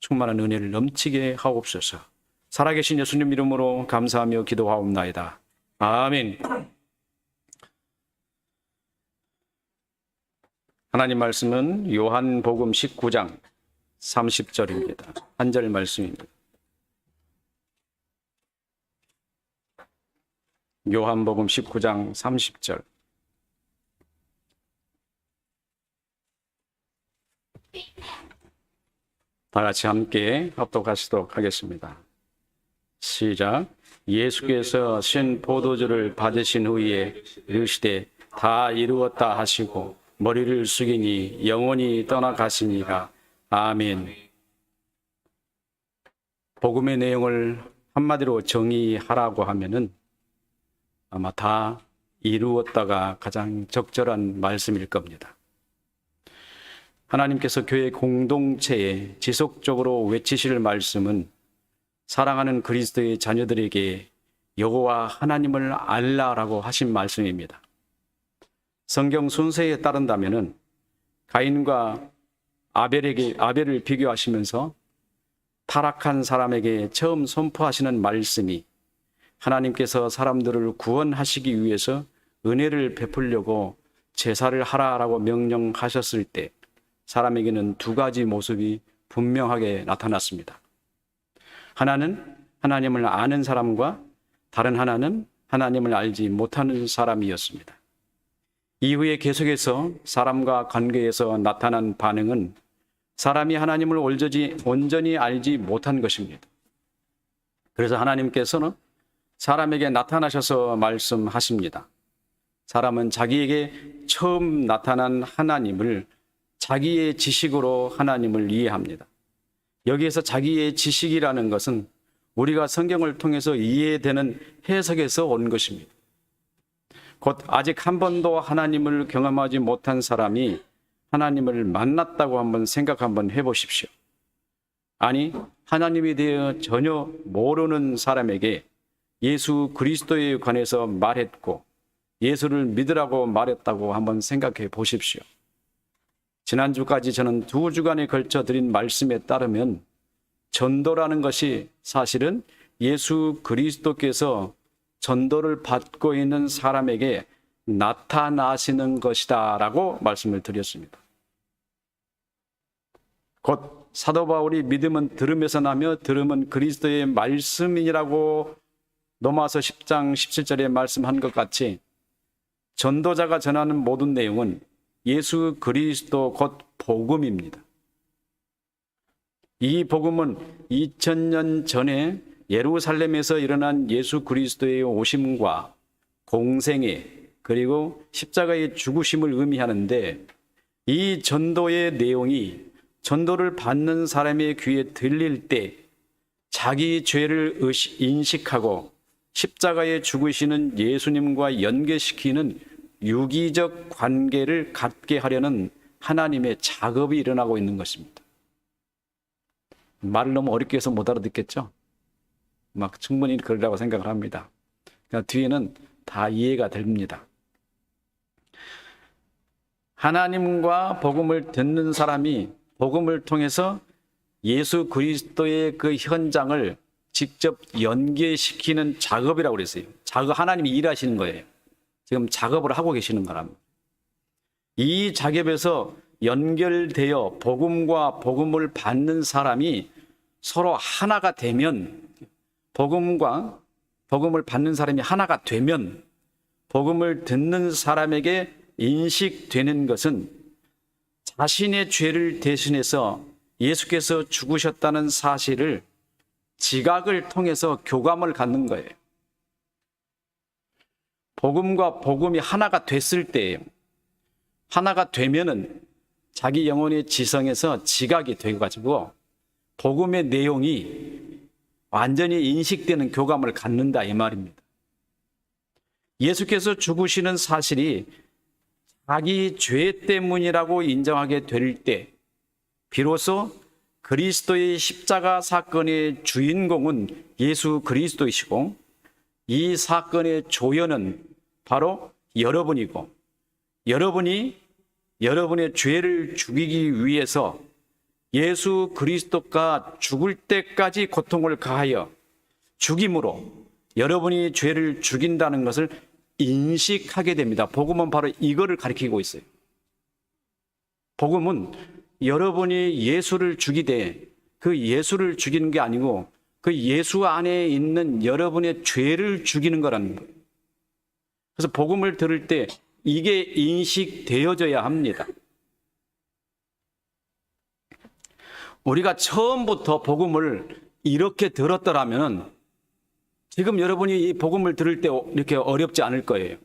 충만한 은혜를 넘치게 하옵소서. 살아계신 예수님 이름으로 감사하며 기도하옵나이다. 아멘. 하나님 말씀은 요한복음 19장 30절입니다. 한 절 말씀입니다. 요한복음 19장 30절. 다 같이 함께 합독하시도록 하겠습니다. 시작. 예수께서 신 포도주를 받으신 후에 이르시되 다 이루었다 하시고 머리를 숙이니 영원히 떠나가시니라. 아멘. 복음의 내용을 한마디로 정의하라고 하면은 아마 다 이루었다가 가장 적절한 말씀일 겁니다. 하나님께서 교회 공동체에 지속적으로 외치실 말씀은 사랑하는 그리스도의 자녀들에게 여호와 하나님을 알라라고 하신 말씀입니다. 성경 순서에 따른다면은 가인과 아벨을 비교하시면서 타락한 사람에게 처음 선포하시는 말씀이 하나님께서 사람들을 구원하시기 위해서 은혜를 베풀려고 제사를 하라라고 명령하셨을 때 사람에게는 두 가지 모습이 분명하게 나타났습니다. 하나는 하나님을 아는 사람과 다른 하나는 하나님을 알지 못하는 사람이었습니다. 이후에 계속해서 사람과 관계에서 나타난 반응은 사람이 하나님을 온전히 알지 못한 것입니다. 그래서 하나님께서는 사람에게 나타나셔서 말씀하십니다. 사람은 자기에게 처음 나타난 하나님을 자기의 지식으로 하나님을 이해합니다. 여기에서 자기의 지식이라는 것은 우리가 성경을 통해서 이해되는 해석에서 온 것입니다. 곧 아직 한 번도 하나님을 경험하지 못한 사람이 하나님을 만났다고 한번 해보십시오. 아니, 하나님에 대해 전혀 모르는 사람에게 예수 그리스도에 관해서 말했고 예수를 믿으라고 말했다고 한번 생각해 보십시오. 지난주까지 저는 2주간에 걸쳐 드린 말씀에 따르면 전도라는 것이 사실은 예수 그리스도께서 전도를 받고 있는 사람에게 나타나시는 것이다 라고 말씀을 드렸습니다. 곧 사도 바울이 믿음은 들음에서 나며 들음은 그리스도의 말씀이라고 로마서 10장 17절에 말씀한 것 같이 전도자가 전하는 모든 내용은 예수 그리스도 곧 복음입니다. 이 복음은 2000년 전에 예루살렘에서 일어난 예수 그리스도의 오심과 공생애 그리고 십자가의 죽으심을 의미하는데 이 전도의 내용이 전도를 받는 사람의 귀에 들릴 때 자기 죄를 인식하고 십자가에 죽으시는 예수님과 연계시키는 유기적 관계를 갖게 하려는 하나님의 작업이 일어나고 있는 것입니다. 말을 너무 어렵게 해서 못 알아듣겠죠? 막 충분히 그러라고 생각을 합니다. 그러니까 뒤에는 다 이해가 됩니다. 하나님과 복음을 듣는 사람이 복음을 통해서 예수 그리스도의 그 현장을 직접 연계시키는 작업이라고 그랬어요. 하나님이 일하시는 거예요. 지금 작업을 하고 계시는 거랍니다. 이 작업에서 연결되어 복음과 복음을 받는 사람이 서로 하나가 되면 복음과 복음을 받는 사람이 하나가 되면 복음을 듣는 사람에게 인식되는 것은 자신의 죄를 대신해서 예수께서 죽으셨다는 사실을 지각을 통해서 교감을 갖는 거예요. 복음과 복음이 하나가 됐을 때 하나가 되면은 자기 영혼의 지성에서 지각이 되어가지고 복음의 내용이 완전히 인식되는 교감을 갖는다 이 말입니다. 예수께서 죽으시는 사실이 자기 죄 때문이라고 인정하게 될 때 비로소 그리스도의 십자가 사건의 주인공은 예수 그리스도이시고 이 사건의 조연은 바로 여러분이고 여러분이 여러분의 죄를 죽이기 위해서 예수 그리스도가 죽을 때까지 고통을 가하여 죽임으로 여러분이 죄를 죽인다는 것을 인식하게 됩니다. 복음은 바로 이거를 가리키고 있어요. 복음은 여러분이 예수를 죽이되 그 예수를 죽이는 게 아니고 그 예수 안에 있는 여러분의 죄를 죽이는 거라는 거예요. 그래서 복음을 들을 때 이게 인식되어져야 합니다. 우리가 처음부터 복음을 이렇게 들었더라면 지금 여러분이 이 복음을 들을 때 이렇게 어렵지 않을 거예요.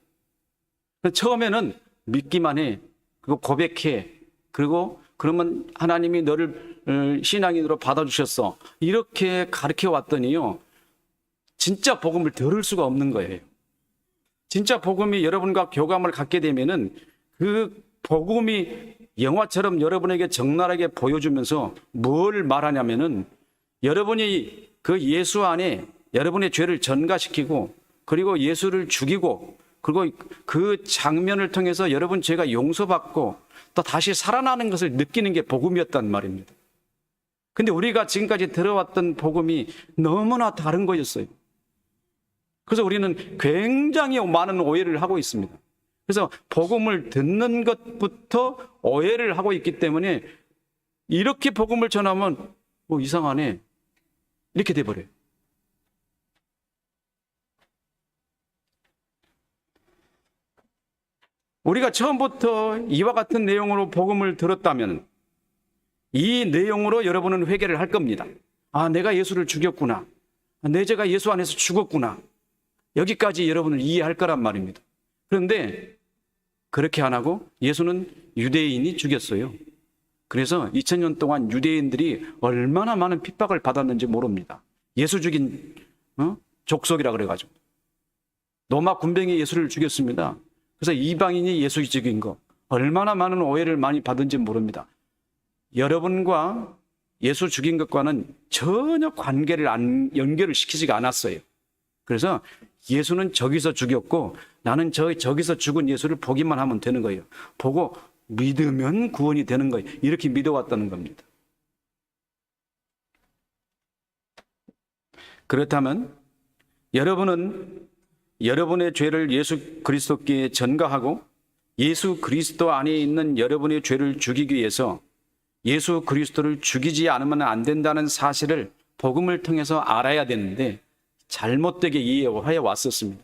처음에는 믿기만 해. 그리고 고백해. 그리고 그러면 하나님이 너를 신앙인으로 받아주셨어. 이렇게 가르쳐 왔더니요. 진짜 복음을 들을 수가 없는 거예요. 진짜 복음이 여러분과 교감을 갖게 되면은 그 복음이 영화처럼 여러분에게 적나라하게 보여주면서 뭘 말하냐면은 여러분이 그 예수 안에 여러분의 죄를 전가시키고 그리고 예수를 죽이고 그리고 그 장면을 통해서 여러분 죄가 용서받고 또 다시 살아나는 것을 느끼는 게 복음이었단 말입니다. 근데 우리가 지금까지 들어왔던 복음이 너무나 다른 거였어요. 그래서 우리는 굉장히 많은 오해를 하고 있습니다. 그래서 복음을 듣는 것부터 오해를 하고 있기 때문에 이렇게 복음을 전하면 이상하네 이렇게 돼버려요. 우리가 처음부터 이와 같은 내용으로 복음을 들었다면 이 내용으로 여러분은 회개를 할 겁니다. 아, 내가 예수를 죽였구나. 내 죄가 예수 안에서 죽었구나. 여기까지 여러분을 이해할 거란 말입니다. 그런데 그렇게 안 하고 예수는 유대인이 죽였어요. 그래서 2000년 동안 유대인들이 얼마나 많은 핍박을 받았는지 모릅니다. 예수 죽인 족속이라 그래가지고. 로마 군병이 예수를 죽였습니다. 그래서 이방인이 예수 죽인 거 얼마나 많은 오해를 많이 받은지 모릅니다. 여러분과 예수 죽인 것과는 전혀 관계를 연결을 시키지가 않았어요. 그래서 예수는 저기서 죽였고 나는 저기서 죽은 예수를 보기만 하면 되는 거예요. 보고 믿으면 구원이 되는 거예요. 이렇게 믿어왔다는 겁니다. 그렇다면 여러분은 여러분의 죄를 예수 그리스도께 전가하고 예수 그리스도 안에 있는 여러분의 죄를 죽이기 위해서 예수 그리스도를 죽이지 않으면 안 된다는 사실을 복음을 통해서 알아야 되는데 잘못되게 이해해 왔었습니다.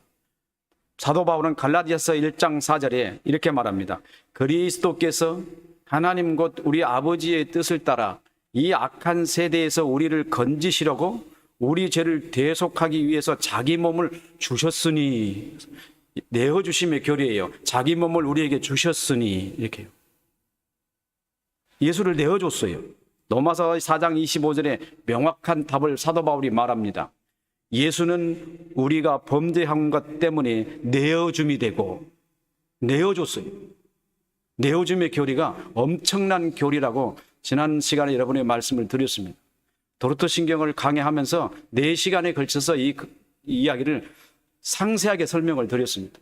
사도 바울은 갈라디아서 1장 4절에 이렇게 말합니다. 그리스도께서 하나님 곧 우리 아버지의 뜻을 따라 이 악한 세대에서 우리를 건지시려고 우리 죄를 대속하기 위해서 자기 몸을 주셨으니, 내어주심의 교리예요. 자기 몸을 우리에게 주셨으니, 이렇게요. 예수를 내어줬어요. 로마서 4장 25절에 명확한 답을 사도 바울이 말합니다. 예수는 우리가 범죄한 것 때문에 내어줌이 되고 내어줬어요. 내어줌의 교리가 엄청난 교리라고 지난 시간에 여러분의 말씀을 드렸습니다. 도르토 신경을 강해하면서 4시간에 걸쳐서 이 이야기를 상세하게 설명을 드렸습니다.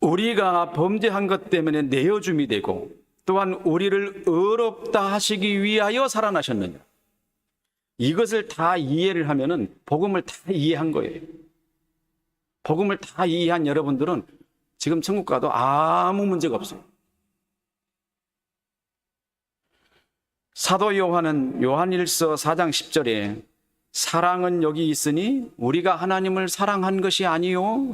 우리가 범죄한 것 때문에 내어줌이 되고 또한 우리를 의롭다 하시기 위하여 살아나셨느냐. 이것을 다 이해를 하면은 복음을 다 이해한 거예요. 복음을 다 이해한 여러분들은 지금 천국 가도 아무 문제가 없어요. 사도 요한은 요한일서 4장 10절에 사랑은 여기 있으니 우리가 하나님을 사랑한 것이 아니요.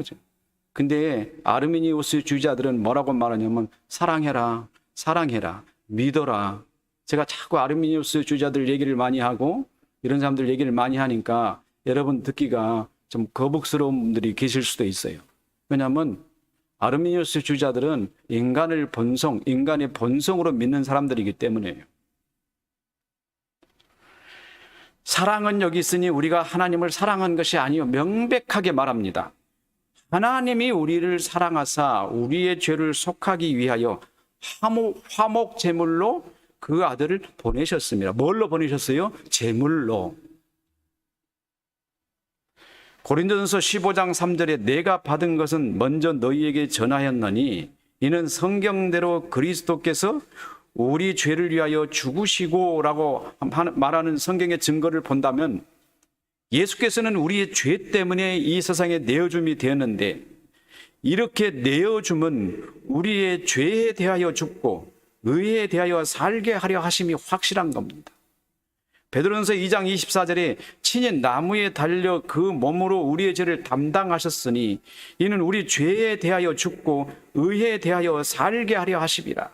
근데 아르미니우스 주의자들은 뭐라고 말하냐면 사랑해라, 사랑해라, 믿어라. 제가 자꾸 아르미니우스 주의자들 얘기를 많이 하고 이런 사람들 얘기를 많이 하니까 여러분 듣기가 좀 거북스러운 분들이 계실 수도 있어요. 왜냐하면 아르미니우스 주의자들은 인간의 본성으로 믿는 사람들이기 때문이에요. 사랑은 여기 있으니 우리가 하나님을 사랑한 것이 아니요. 명백하게 말합니다. 하나님이 우리를 사랑하사 우리의 죄를 속하기 위하여 화목 제물로 그 아들을 보내셨습니다. 뭘로 보내셨어요? 제물로. 고린도전서 15장 3절에 내가 받은 것은 먼저 너희에게 전하였느니 이는 성경대로 그리스도께서 우리 죄를 위하여 죽으시고라고 말하는 성경의 증거를 본다면 예수께서는 우리의 죄 때문에 이 세상에 내어줌이 되었는데 이렇게 내어줌은 우리의 죄에 대하여 죽고 의에 대하여 살게 하려 하심이 확실한 겁니다. 베드로전서 2장 24절에 친히 나무에 달려 그 몸으로 우리의 죄를 담당하셨으니 이는 우리 죄에 대하여 죽고 의에 대하여 살게 하려 하심이라.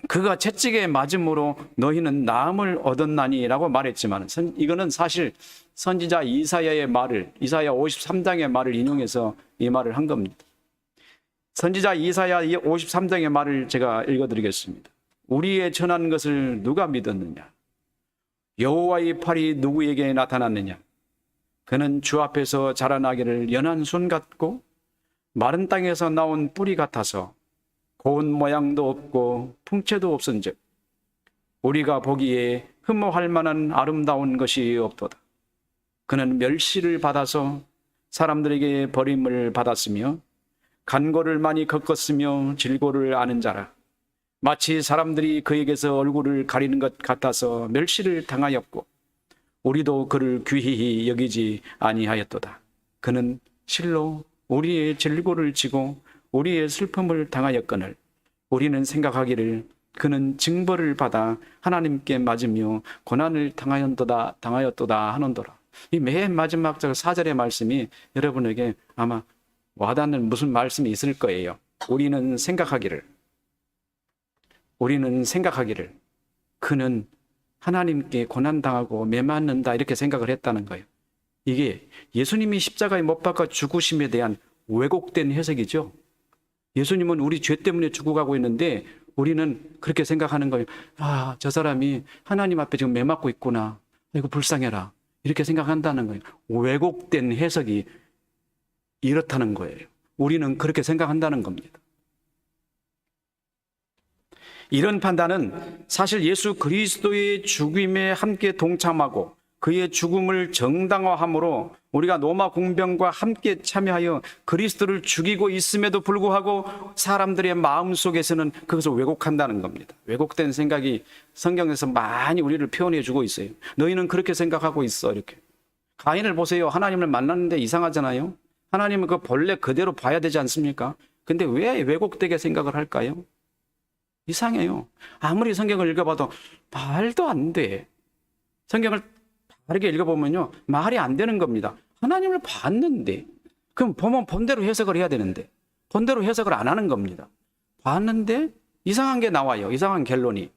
그가 채찍에 맞음으로 너희는 나음을 얻었나니라고 말했지만 이거는 사실 선지자 이사야의 말을 이사야 53장의 말을 인용해서 이 말을 한 겁니다. 선지자 이사야 53장의 말을 제가 읽어드리겠습니다. 우리의 전한 것을 누가 믿었느냐? 여호와의 팔이 누구에게 나타났느냐? 그는 주 앞에서 자라나기를 연한 순 같고 마른 땅에서 나온 뿌리 같아서 고운 모양도 없고 풍채도 없은즉 우리가 보기에 흠모할 만한 아름다운 것이 없도다. 그는 멸시를 받아서 사람들에게 버림을 받았으며 간고를 많이 겪었으며 질고를 아는 자라. 마치 사람들이 그에게서 얼굴을 가리는 것 같아서 멸시를 당하였고 우리도 그를 귀히 여기지 아니하였도다. 그는 실로 우리의 질고를 지고 우리의 슬픔을 당하였거늘 우리는 생각하기를 그는 징벌을 받아 하나님께 맞으며 고난을 당하였도다 하는도라. 이 맨 마지막 4절의 말씀이 여러분에게 아마 와닿는 무슨 말씀이 있을 거예요. 우리는 생각하기를 그는 하나님께 고난당하고 매맞는다 이렇게 생각을 했다는 거예요. 이게 예수님이 십자가에 못 박아 죽으심에 대한 왜곡된 해석이죠. 예수님은 우리 죄 때문에 죽어가고 있는데 우리는 그렇게 생각하는 거예요. 아, 저 사람이 하나님 앞에 지금 매맞고 있구나. 이거 불쌍해라. 이렇게 생각한다는 거예요. 왜곡된 해석이 이렇다는 거예요. 우리는 그렇게 생각한다는 겁니다. 이런 판단은 사실 예수 그리스도의 죽임에 함께 동참하고 그의 죽음을 정당화함으로 우리가 로마 공병과 함께 참여하여 그리스도를 죽이고 있음에도 불구하고 사람들의 마음속에서는 그것을 왜곡한다는 겁니다. 왜곡된 생각이 성경에서 많이 우리를 표현해 주고 있어요. 너희는 그렇게 생각하고 있어 이렇게. 가인을 보세요. 하나님을 만났는데 이상하잖아요. 하나님은 그 본래 그대로 봐야 되지 않습니까? 근데 왜 왜곡되게 생각을 할까요? 이상해요. 아무리 성경을 읽어봐도 말도 안 돼. 성경을 다르게 읽어보면요 말이 안 되는 겁니다. 하나님을 봤는데 그럼 보면 본대로 해석을 해야 되는데 본대로 해석을 안 하는 겁니다. 봤는데 이상한 게 나와요. 이상한 결론이.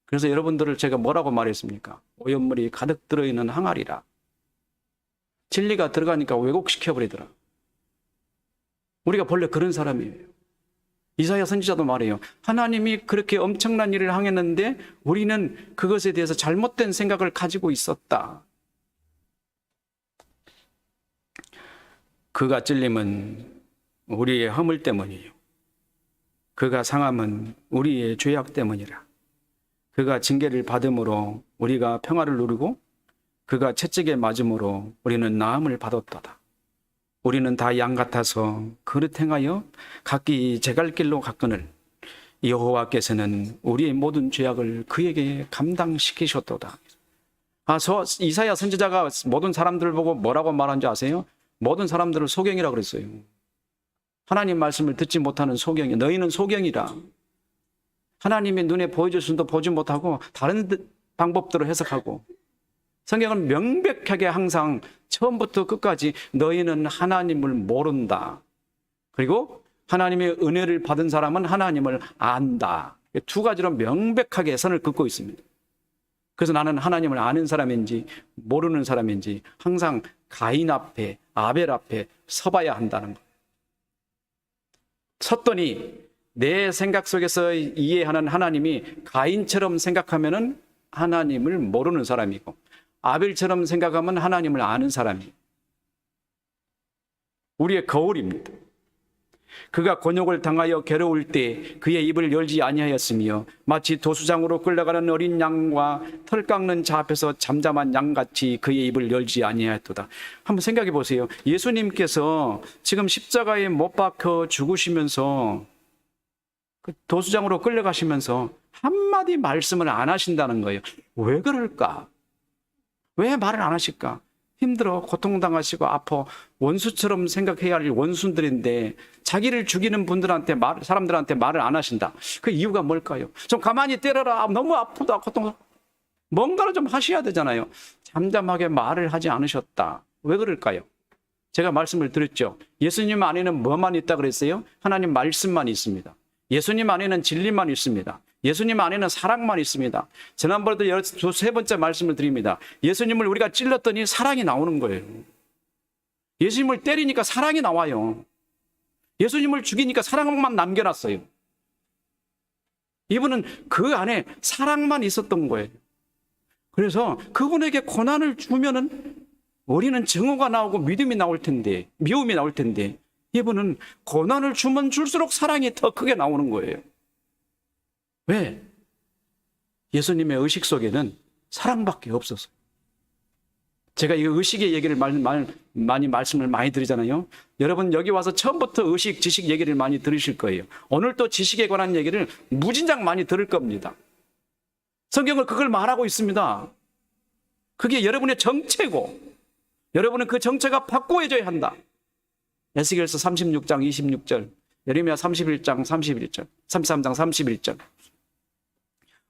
그래서 여러분들을 제가 뭐라고 말했습니까? 오염물이 가득 들어있는 항아리라. 진리가 들어가니까 왜곡시켜버리더라. 우리가 본래 그런 사람이에요. 이사야 선지자도 말해요. 하나님이 그렇게 엄청난 일을 행했는데 우리는 그것에 대해서 잘못된 생각을 가지고 있었다. 그가 찔림은 우리의 허물 때문이요. 그가 상함은 우리의 죄악 때문이라. 그가 징계를 받음으로 우리가 평화를 누리고 그가 채찍에 맞음으로 우리는 나음을 받았도다. 우리는 다 양 같아서 그릇 행하여 각기 제 갈 길로 갔거늘 여호와께서는 우리의 모든 죄악을 그에게 감당시키셨도다. 이사야 선지자가 모든 사람들을 보고 뭐라고 말한 줄 아세요? 모든 사람들을 소경이라고 그랬어요. 하나님 말씀을 듣지 못하는 소경이. 너희는 소경이라. 하나님의 눈에 보여주신도 보지 못하고 다른 방법대로 해석하고 성경은 명백하게 항상 처음부터 끝까지 너희는 하나님을 모른다. 그리고 하나님의 은혜를 받은 사람은 하나님을 안다. 두 가지로 명백하게 선을 긋고 있습니다. 그래서 나는 하나님을 아는 사람인지 모르는 사람인지 항상 가인 앞에 아벨 앞에 서봐야 한다는 것. 섰더니 내 생각 속에서 이해하는 하나님이 가인처럼 생각하면은 하나님을 모르는 사람이고 아벨처럼 생각하면 하나님을 아는 사람이에요. 우리의 거울입니다. 그가 곤욕을 당하여 괴로울 때 그의 입을 열지 아니하였으며 마치 도수장으로 끌려가는 어린 양과 털 깎는 자 앞에서 잠잠한 양같이 그의 입을 열지 아니하였도다. 한번 생각해 보세요. 예수님께서 지금 십자가에 못 박혀 죽으시면서 도수장으로 끌려가시면서 한마디 말씀을 안 하신다는 거예요. 왜 그럴까? 왜 말을 안 하실까? 힘들어, 고통당하시고 아파, 원수처럼 생각해야 할 원수들인데 자기를 죽이는 분들한테 사람들한테 말을 안 하신다. 그 이유가 뭘까요? 좀 가만히 때려라. 너무 아프다, 고통. 뭔가를 좀 하셔야 되잖아요. 잠잠하게 말을 하지 않으셨다. 왜 그럴까요? 제가 말씀을 드렸죠. 예수님 안에는 뭐만 있다 그랬어요? 하나님 말씀만 있습니다. 예수님 안에는 진리만 있습니다. 예수님 안에는 사랑만 있습니다. 지난번에도 세 번째 말씀을 드립니다. 예수님을 우리가 찔렀더니 사랑이 나오는 거예요. 예수님을 때리니까 사랑이 나와요. 예수님을 죽이니까 사랑만 남겨놨어요. 이분은 그 안에 사랑만 있었던 거예요. 그래서 그분에게 고난을 주면은 우리는 증오가 나오고 믿음이 나올 텐데, 미움이 나올 텐데, 이분은 고난을 주면 줄수록 사랑이 더 크게 나오는 거예요. 왜? 예수님의 의식 속에는 사랑밖에 없었어요. 제가 이 의식의 얘기를 많이 말씀을 많이 드리잖아요. 여러분 여기 와서 처음부터 의식, 지식 얘기를 많이 들으실 거예요. 오늘 또 지식에 관한 얘기를 무진장 많이 들을 겁니다. 성경은 그걸 말하고 있습니다. 그게 여러분의 정체고 여러분은 그 정체가 바꾸어져야 한다. 에스겔서 36장 26절, 예레미야 31장 31절, 33장 31절.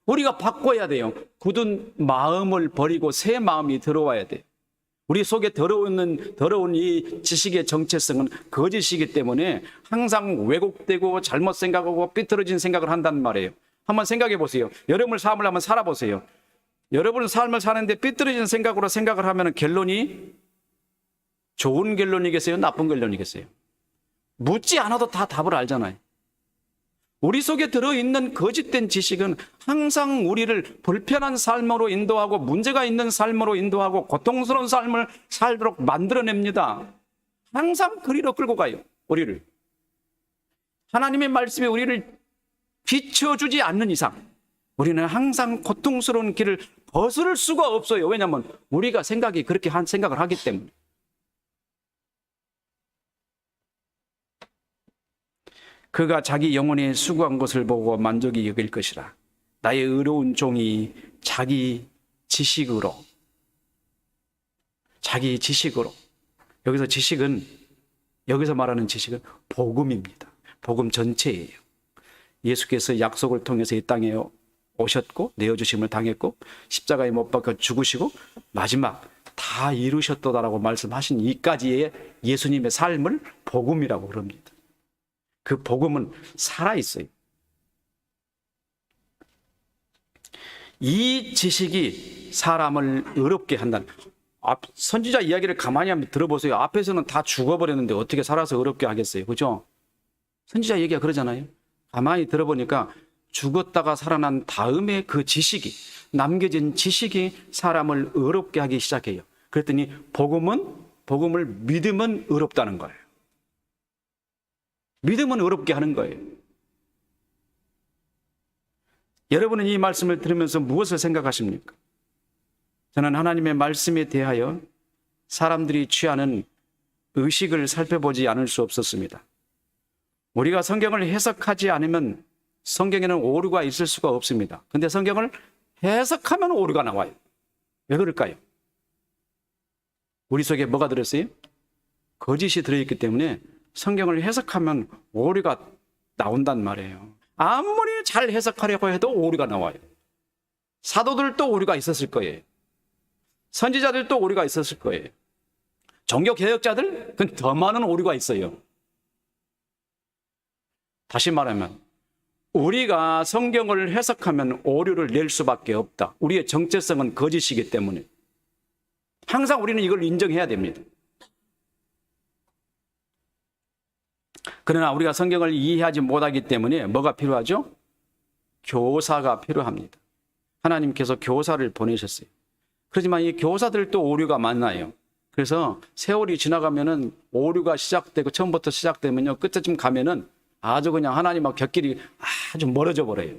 우리가 바꿔야 돼요. 굳은 마음을 버리고 새 마음이 들어와야 돼요. 우리 속에 더러운 이 지식의 정체성은 거짓이기 때문에 항상 왜곡되고 잘못 생각하고 삐뚤어진 생각을 한단 말이에요. 한번 생각해 보세요. 여러분의 삶을 한번 살아보세요. 여러분의 삶을 사는데 삐뚤어진 생각으로 생각을 하면 결론이 좋은 결론이겠어요? 나쁜 결론이겠어요? 묻지 않아도 다 답을 알잖아요. 우리 속에 들어있는 거짓된 지식은 항상 우리를 불편한 삶으로 인도하고 문제가 있는 삶으로 인도하고 고통스러운 삶을 살도록 만들어냅니다. 항상 그리로 끌고 가요. 우리를. 하나님의 말씀이 우리를 비춰주지 않는 이상 우리는 항상 고통스러운 길을 벗을 수가 없어요. 왜냐하면 우리가 그렇게 한 생각을 하기 때문에. 그가 자기 영혼에 수고한 것을 보고 만족이 여길 것이라. 나의 의로운 종이 자기 지식으로 여기서 말하는 지식은 복음입니다. 복음 전체예요. 예수께서 약속을 통해서 이 땅에 오셨고 내어주심을 당했고 십자가에 못 박혀 죽으시고 마지막 다 이루셨도다라고 말씀하신 이까지의 예수님의 삶을 복음이라고 그럽니다. 그 복음은 살아있어요. 이 지식이 사람을 의롭게 한다는, 선지자 이야기를 가만히 한번 들어보세요. 앞에서는 다 죽어버렸는데 어떻게 살아서 의롭게 하겠어요? 그죠? 선지자 얘기가 그러잖아요. 가만히 들어보니까 죽었다가 살아난 다음에 그 지식이, 남겨진 지식이 사람을 의롭게 하기 시작해요. 그랬더니 복음을 믿으면 의롭다는 거예요. 믿음은 의롭게 하는 거예요. 여러분은 이 말씀을 들으면서 무엇을 생각하십니까? 저는 하나님의 말씀에 대하여 사람들이 취하는 의식을 살펴보지 않을 수 없었습니다. 우리가 성경을 해석하지 않으면 성경에는 오류가 있을 수가 없습니다. 근데 성경을 해석하면 오류가 나와요. 왜 그럴까요? 우리 속에 뭐가 들었어요? 거짓이 들어있기 때문에 성경을 해석하면 오류가 나온단 말이에요. 아무리 잘 해석하려고 해도 오류가 나와요. 사도들도 오류가 있었을 거예요. 선지자들도 오류가 있었을 거예요. 종교개혁자들, 그건 더 많은 오류가 있어요. 다시 말하면 우리가 성경을 해석하면 오류를 낼 수밖에 없다. 우리의 정체성은 거짓이기 때문에 항상 우리는 이걸 인정해야 됩니다. 그러나 우리가 성경을 이해하지 못하기 때문에 뭐가 필요하죠? 교사가 필요합니다. 하나님께서 교사를 보내셨어요. 그렇지만 이 교사들도 오류가 많아요. 그래서 세월이 지나가면은 오류가 시작되고 처음부터 시작되면요, 끝에쯤 가면은 아주 그냥 하나님하고 곁길이 아주 멀어져 버려요.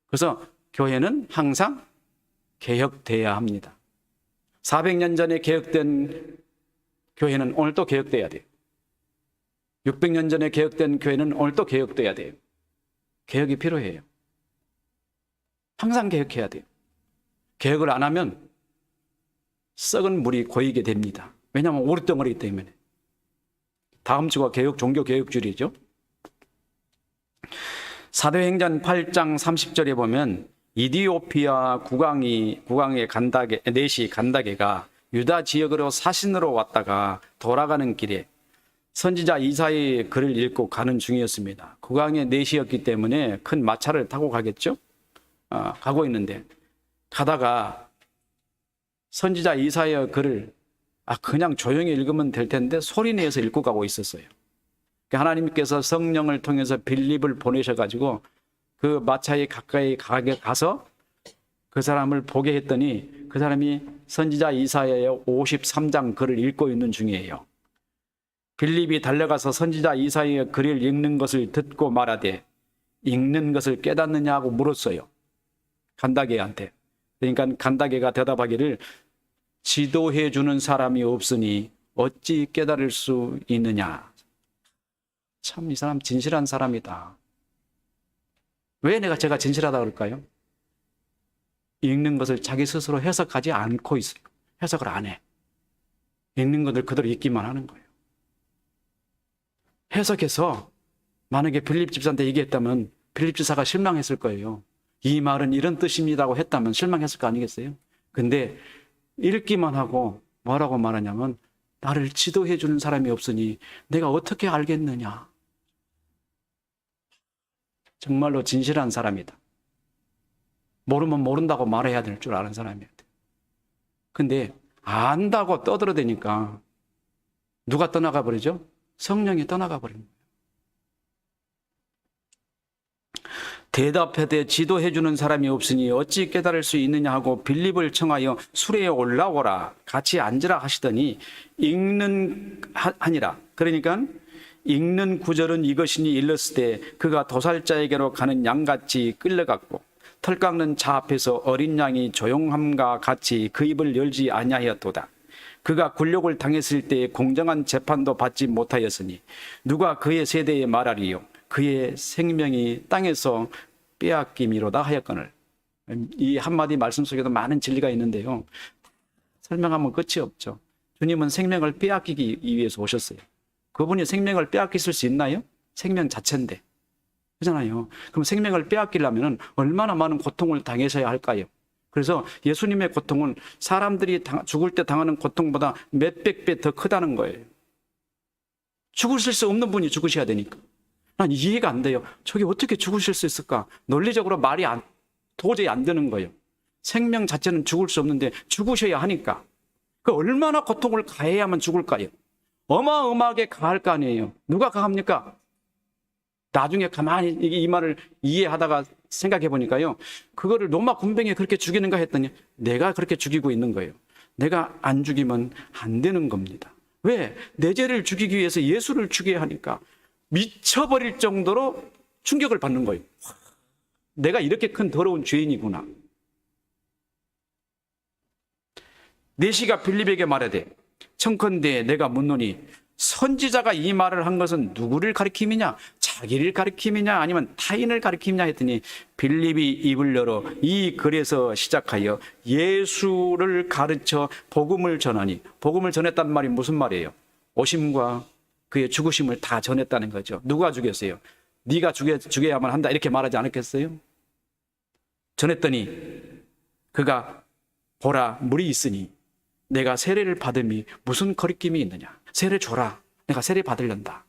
그래서 교회는 항상 개혁돼야 합니다. 400년 전에 개혁된 교회는 오늘 또 개혁돼야 돼요. 600년 전에 개혁된 교회는 오늘 또 개혁돼야 돼요. 개혁이 필요해요. 항상 개혁해야 돼요. 개혁을 안 하면 썩은 물이 고이게 됩니다. 왜냐하면 오랫동안이기 때문에. 다음 주가 종교 개혁주일이죠. 사도행전 8장 30절에 보면 이디오피아 국왕의 내시 간다게가 유다 지역으로 사신으로 왔다가 돌아가는 길에 선지자 이사야의 글을 읽고 가는 중이었습니다. 국왕의 내시였기 때문에 큰 마차를 타고 가겠죠. 가고 있는데 가다가 선지자 이사야 글을 그냥 조용히 읽으면 될 텐데 소리 내서 읽고 가고 있었어요. 하나님께서 성령을 통해서 빌립을 보내셔가지고 그 마차에 가까이 가서 그 사람을 보게 했더니 그 사람이 선지자 이사야의 53장 글을 읽고 있는 중이에요. 빌립이 달려가서 선지자 이사야의 글을 읽는 것을 듣고 말하되 읽는 것을 깨닫느냐고 물었어요. 간다게한테. 그러니까 간다게가 대답하기를 지도해 주는 사람이 없으니 어찌 깨달을 수 있느냐. 참 이 사람 진실한 사람이다. 왜 제가 진실하다 그럴까요? 읽는 것을 자기 스스로 해석하지 않고 있어요. 해석을 안 해. 읽는 것을 그대로 읽기만 하는 거예요. 해석해서 만약에 빌립 집사한테 얘기했다면 빌립 집사가 실망했을 거예요. 이 말은 이런 뜻입니다고 했다면 실망했을 거 아니겠어요? 근데 읽기만 하고 뭐라고 말하냐면 나를 지도해 주는 사람이 없으니 내가 어떻게 알겠느냐. 정말로 진실한 사람이다. 모르면 모른다고 말해야 될 줄 아는 사람이야. 근데 안다고 떠들어대니까 누가 떠나가 버리죠? 성령이 떠나가 버린 거예요. 대답하되 지도해 주는 사람이 없으니 어찌 깨달을 수 있느냐 하고 빌립을 청하여 수레에 올라오라 같이 앉으라 하시더니 읽는 하니라. 그러니까 읽는 구절은 이것이니 일렀을 때 그가 도살자에게로 가는 양같이 끌려갔고 털 깎는 자 앞에서 어린 양이 조용함과 같이 그 입을 열지 아니하였도다. 그가 굴욕을 당했을 때 공정한 재판도 받지 못하였으니 누가 그의 세대에 말하리요. 그의 생명이 땅에서 빼앗김이로다 하였거늘. 이 한마디 말씀 속에도 많은 진리가 있는데요. 설명하면 끝이 없죠. 주님은 생명을 빼앗기기 위해서 오셨어요. 그분이 생명을 빼앗기실 수 있나요? 생명 자체인데. 그렇잖아요. 그럼 생명을 빼앗기려면 얼마나 많은 고통을 당하셔야 할까요? 그래서 예수님의 고통은 사람들이 죽을 때 당하는 고통보다 몇백 배 더 크다는 거예요. 죽으실 수 없는 분이 죽으셔야 되니까. 난 이해가 안 돼요. 저게 어떻게 죽으실 수 있을까? 논리적으로 말이 도저히 안 되는 거예요. 생명 자체는 죽을 수 없는데 죽으셔야 하니까. 그 얼마나 고통을 가해야만 죽을까요? 어마어마하게 가할 거 아니에요. 누가 가합니까? 나중에 가만히 이 말을 이해하다가 생각해 보니까요. 그거를 로마 군병이 그렇게 죽이는가 했더니 내가 그렇게 죽이고 있는 거예요. 내가 안 죽이면 안 되는 겁니다. 왜? 내 죄를 죽이기 위해서 예수를 죽여야 하니까 미쳐버릴 정도로 충격을 받는 거예요. 내가 이렇게 큰 더러운 죄인이구나. 내시가 빌립에게 말하되 청컨대 내가 묻노니 선지자가 이 말을 한 것은 누구를 가리킴이냐? 자기를 가리킴이냐? 아니면 타인을 가리킴이냐? 했더니 빌립이 입을 열어 이 글에서 시작하여 예수를 가르쳐 복음을 전하니. 복음을 전했단 말이 무슨 말이에요? 오심과 그의 죽으심을 다 전했다는 거죠. 누가 죽였어요? 네가 죽여야만 한다 이렇게 말하지 않았겠어요? 전했더니 그가 보라 물이 있으니 내가 세례를 받음이 무슨 거리낌이 있느냐. 세례 줘라. 내가 세례 받으련다.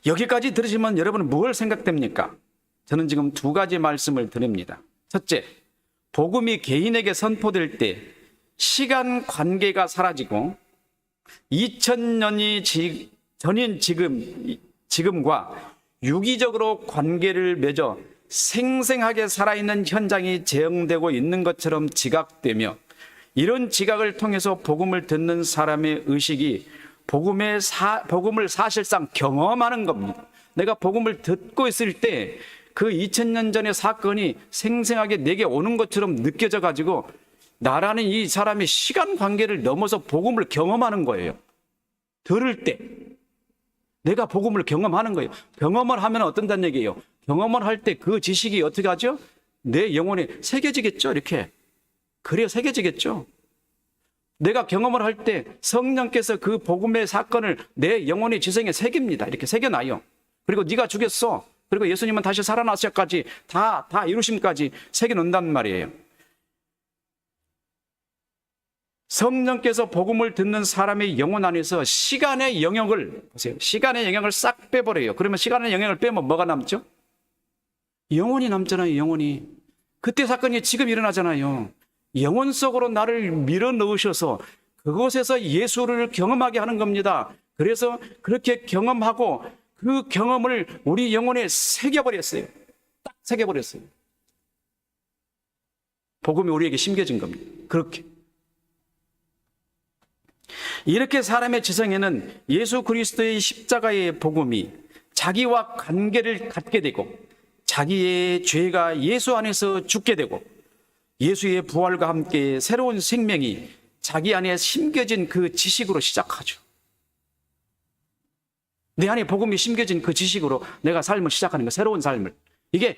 여기까지 들으시면 여러분은 뭘 생각됩니까? 저는 지금 두 가지 말씀을 드립니다. 첫째, 복음이 개인에게 선포될 때 시간 관계가 사라지고 2000년이 전인 지금과 유기적으로 관계를 맺어 생생하게 살아있는 현장이 재현되고 있는 것처럼 지각되며 이런 지각을 통해서 복음을 듣는 사람의 의식이 복음을 사실상 경험하는 겁니다. 내가 복음을 듣고 있을 때 그 2000년 전의 사건이 생생하게 내게 오는 것처럼 느껴져 가지고 나라는 이 사람의 시간 관계를 넘어서 복음을 경험하는 거예요. 들을 때 내가 복음을 경험하는 거예요. 경험을 하면 어떤다는 얘기예요? 경험을 할 때 그 지식이 어떻게 하죠? 내 영혼에 새겨지겠죠. 이렇게. 그래야 새겨지겠죠. 내가 경험을 할 때 성령께서 그 복음의 사건을 내 영혼의 지성에 새깁니다. 이렇게 새겨놔요. 그리고 네가 죽였어. 그리고 예수님은 다시 살아나셔까지 다 이루심까지 새겨놓는단 말이에요. 성령께서 복음을 듣는 사람의 영혼 안에서 시간의 영역을 보세요. 시간의 영역을 싹 빼버려요. 그러면 시간의 영역을 빼면 뭐가 남죠? 영혼이 남잖아요. 영혼이. 그때 사건이 지금 일어나잖아요. 영혼 속으로 나를 밀어넣으셔서 그곳에서 예수를 경험하게 하는 겁니다. 그래서 그렇게 경험하고 그 경험을 우리 영혼에 새겨버렸어요. 딱 새겨버렸어요. 복음이 우리에게 심겨진 겁니다. 그렇게. 이렇게 사람의 지성에는 예수 그리스도의 십자가의 복음이 자기와 관계를 갖게 되고 자기의 죄가 예수 안에서 죽게 되고 예수의 부활과 함께 새로운 생명이 자기 안에 심겨진 그 지식으로 시작하죠. 내 안에 복음이 심겨진 그 지식으로 내가 삶을 시작하는 거, 새로운 삶을. 이게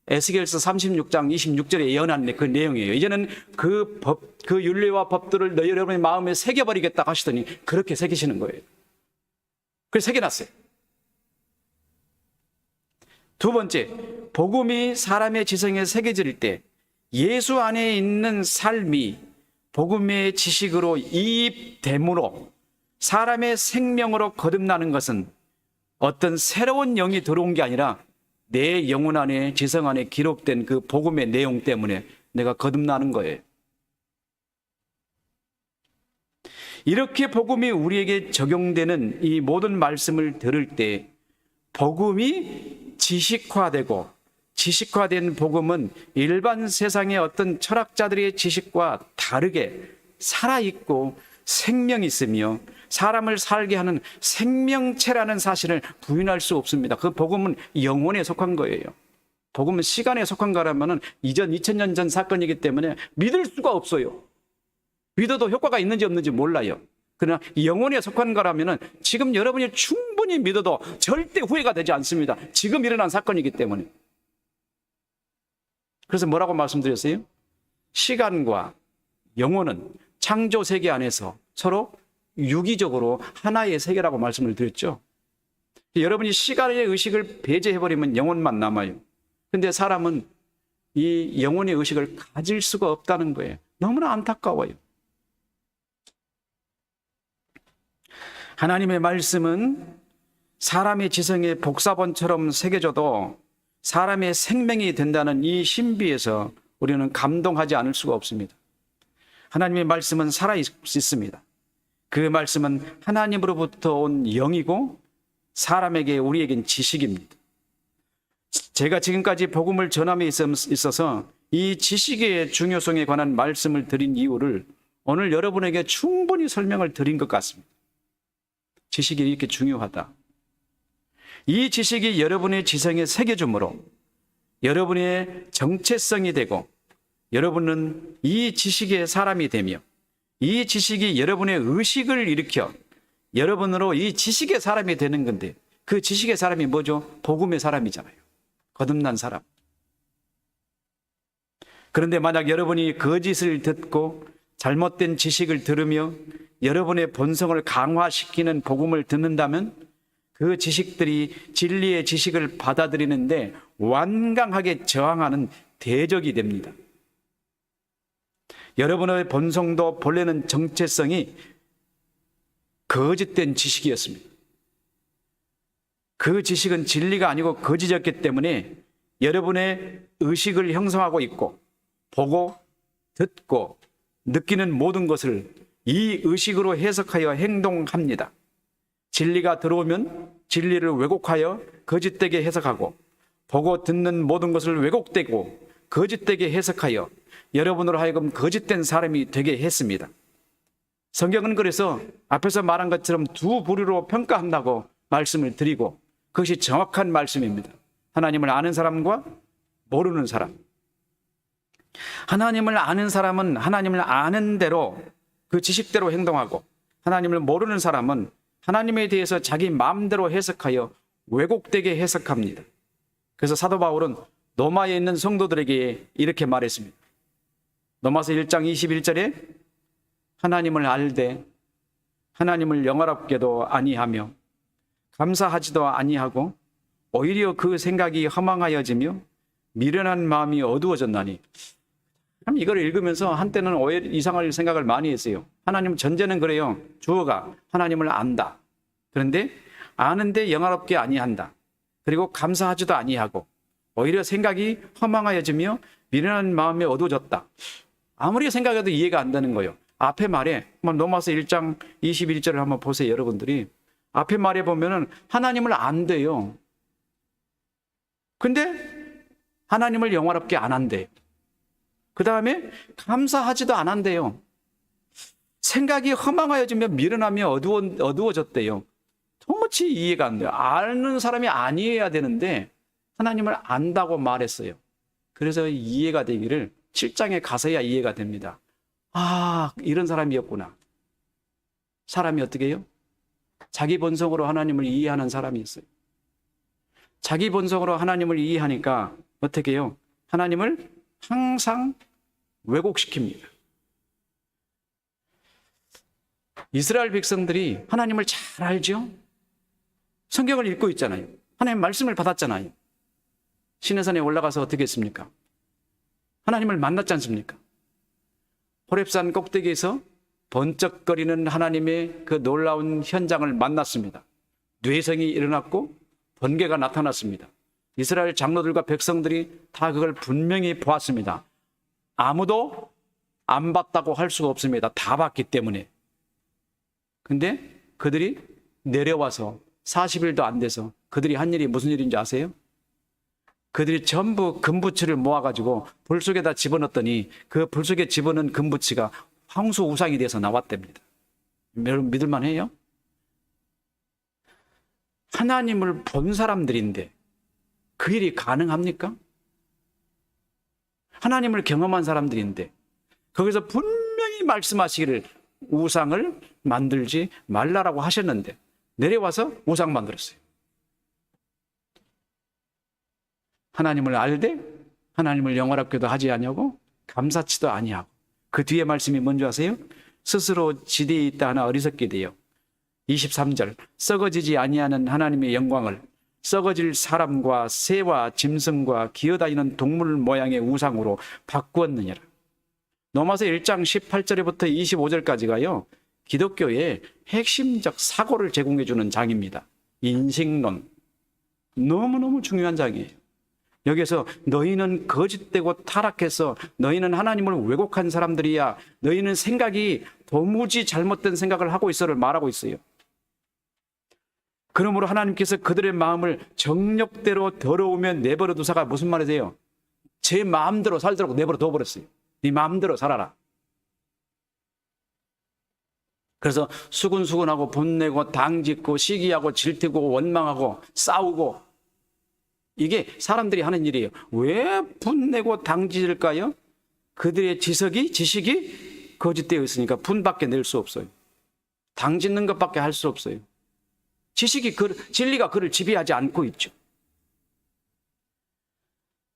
에스겔서 36장 26절에 예언한 그 내용이에요. 이제는 그 율례와 법들을 너희 여러분의 마음에 새겨버리겠다 하시더니 그렇게 새기시는 거예요. 그래서 새겨놨어요. 두 번째, 복음이 사람의 지성에 새겨질 때 예수 안에 있는 삶이 복음의 지식으로 이입됨으로 사람의 생명으로 거듭나는 것은 어떤 새로운 영이 들어온 게 아니라 내 영혼 안에, 지성 안에 기록된 그 복음의 내용 때문에 내가 거듭나는 거예요. 이렇게 복음이 우리에게 적용되는 이 모든 말씀을 들을 때 복음이 지식화되고 지식화된 복음은 일반 세상의 어떤 철학자들의 지식과 다르게 살아있고 생명이 있으며 사람을 살게 하는 생명체라는 사실을 부인할 수 없습니다. 그 복음은 영혼에 속한 거예요. 복음은 시간에 속한 거라면 이전 2000년 전 사건이기 때문에 믿을 수가 없어요. 믿어도 효과가 있는지 없는지 몰라요. 그러나 영혼에 속한 거라면 지금 여러분이 충분히 믿어도 절대 후회가 되지 않습니다. 지금 일어난 사건이기 때문에. 그래서 뭐라고 말씀드렸어요? 시간과 영혼은 창조 세계 안에서 서로 유기적으로 하나의 세계라고 말씀을 드렸죠. 여러분이 시간의 의식을 배제해버리면 영혼만 남아요. 근데 사람은 이 영혼의 의식을 가질 수가 없다는 거예요. 너무나 안타까워요. 하나님의 말씀은 사람의 지성에 복사본처럼 새겨져도 사람의 생명이 된다는 이 신비에서 우리는 감동하지 않을 수가 없습니다. 하나님의 말씀은 살아있습니다. 그 말씀은 하나님으로부터 온 영이고 사람에게, 우리에겐 지식입니다. 제가 지금까지 복음을 전함에 있어서 이 지식의 중요성에 관한 말씀을 드린 이유를 오늘 여러분에게 충분히 설명을 드린 것 같습니다. 지식이 이렇게 중요하다. 이 지식이 여러분의 지성에 새겨줌으로 여러분의 정체성이 되고 여러분은 이 지식의 사람이 되며 이 지식이 여러분의 의식을 일으켜 여러분으로 이 지식의 사람이 되는 건데 그 지식의 사람이 뭐죠? 복음의 사람이잖아요. 거듭난 사람. 그런데 만약 여러분이 거짓을 듣고 잘못된 지식을 들으며 여러분의 본성을 강화시키는 복음을 듣는다면 그 지식들이 진리의 지식을 받아들이는데 완강하게 저항하는 대적이 됩니다. 여러분의 본성도 본래는 정체성이 거짓된 지식이었습니다. 그 지식은 진리가 아니고 거짓이었기 때문에 여러분의 의식을 형성하고 있고 보고 듣고 느끼는 모든 것을 이 의식으로 해석하여 행동합니다. 진리가 들어오면 진리를 왜곡하여 거짓되게 해석하고 보고 듣는 모든 것을 왜곡되고 거짓되게 해석하여 여러분으로 하여금 거짓된 사람이 되게 했습니다. 성경은 그래서 앞에서 말한 것처럼 두 부류로 평가한다고 말씀을 드리고 그것이 정확한 말씀입니다. 하나님을 아는 사람과 모르는 사람. 하나님을 아는 사람은 하나님을 아는 대로 그 지식대로 행동하고 하나님을 모르는 사람은 하나님에 대해서 자기 마음대로 해석하여 왜곡되게 해석합니다. 그래서 사도 바울은 로마에 있는 성도들에게 이렇게 말했습니다. 로마서 1장 21절에 하나님을 알되 하나님을 영화롭게도 아니하며 감사하지도 아니하고 오히려 그 생각이 허망하여지며 미련한 마음이 어두워졌나니. 참 이걸 읽으면서 한때는 오해 이상할 생각을 많이 했어요. 하나님 전제는 그래요. 주어가 하나님을 안다. 그런데 아는데 영화롭게 아니한다. 그리고 감사하지도 아니하고 오히려 생각이 허망하여지며 미련한 마음이 어두워졌다. 아무리 생각해도 이해가 안 되는 거예요. 앞에 말에 로마서 1장 21절을 한번 보세요. 여러분들이 앞에 말에 보면은 하나님을 안돼요. 근데 하나님을 영화롭게 안 한대요. 그 다음에 감사하지도 않았대요. 생각이 허망하여지며 미련하며 어두워졌대요. 도무지 이해가 안 돼요. 아는 사람이 아니어야 되는데 하나님을 안다고 말했어요. 그래서 이해가 되기를 7장에 가서야 이해가 됩니다. 아, 이런 사람이었구나. 사람이 어떻게 해요? 자기 본성으로 하나님을 이해하는 사람이 있어요. 자기 본성으로 하나님을 이해하니까 어떻게 해요? 하나님을 항상 왜곡시킵니다. 이스라엘 백성들이 하나님을 잘 알죠? 성경을 읽고 있잖아요. 하나님 말씀을 받았잖아요. 시내산에 올라가서 어떻게 했습니까? 하나님을 만났지 않습니까? 호렙산 꼭대기에서 번쩍거리는 하나님의 그 놀라운 현장을 만났습니다. 뇌성이 일어났고 번개가 나타났습니다. 이스라엘 장로들과 백성들이 다 그걸 분명히 보았습니다. 아무도 안 봤다고 할 수가 없습니다. 다 봤기 때문에. 근데 그들이 내려와서 40일도 안 돼서 그들이 한 일이 무슨 일인지 아세요? 그들이 전부 금부치를 모아가지고 불 속에다 집어넣었더니 그 불 속에 집어넣은 금부치가 황소 우상이 돼서 나왔답니다. 여러분 믿을만 해요? 하나님을 본 사람들인데 그 일이 가능합니까? 하나님을 경험한 사람들인데 거기서 분명히 말씀하시기를 우상을 만들지 말라라고 하셨는데 내려와서 우상 만들었어요. 하나님을 알되 하나님을 영화롭게도 하지 아니하고 감사치도 아니하고 그 뒤에 말씀이 뭔지 아세요? 스스로 지대에 있다 하나 어리석게 되어 23절 썩어지지 아니하는 하나님의 영광을 썩어질 사람과 새와 짐승과 기어다니는 동물 모양의 우상으로 바꾸었느니라. 로마서 1장 18절부터 25절까지가요. 기독교의 핵심적 사고를 제공해 주는 장입니다. 인식론. 너무너무 중요한 장이에요. 여기서 너희는 거짓되고 타락해서 너희는 하나님을 왜곡한 사람들이야. 너희는 생각이 도무지 잘못된 생각을 하고 있어를 말하고 있어요. 그러므로 하나님께서 그들의 마음을 정력대로 더러우면 내버려 두사가 무슨 말이세요? 제 마음대로 살도록 내버려 둬버렸어요. 네 마음대로 살아라. 그래서 수근수근하고 분내고 당짓고 시기하고 질투고 원망하고 싸우고 이게 사람들이 하는 일이에요. 왜 분내고 당짓을까요? 그들의 지식이 거짓되어 있으니까 분밖에 낼 수 없어요. 당짓는 것밖에 할 수 없어요. 진리가 그를 지배하지 않고 있죠.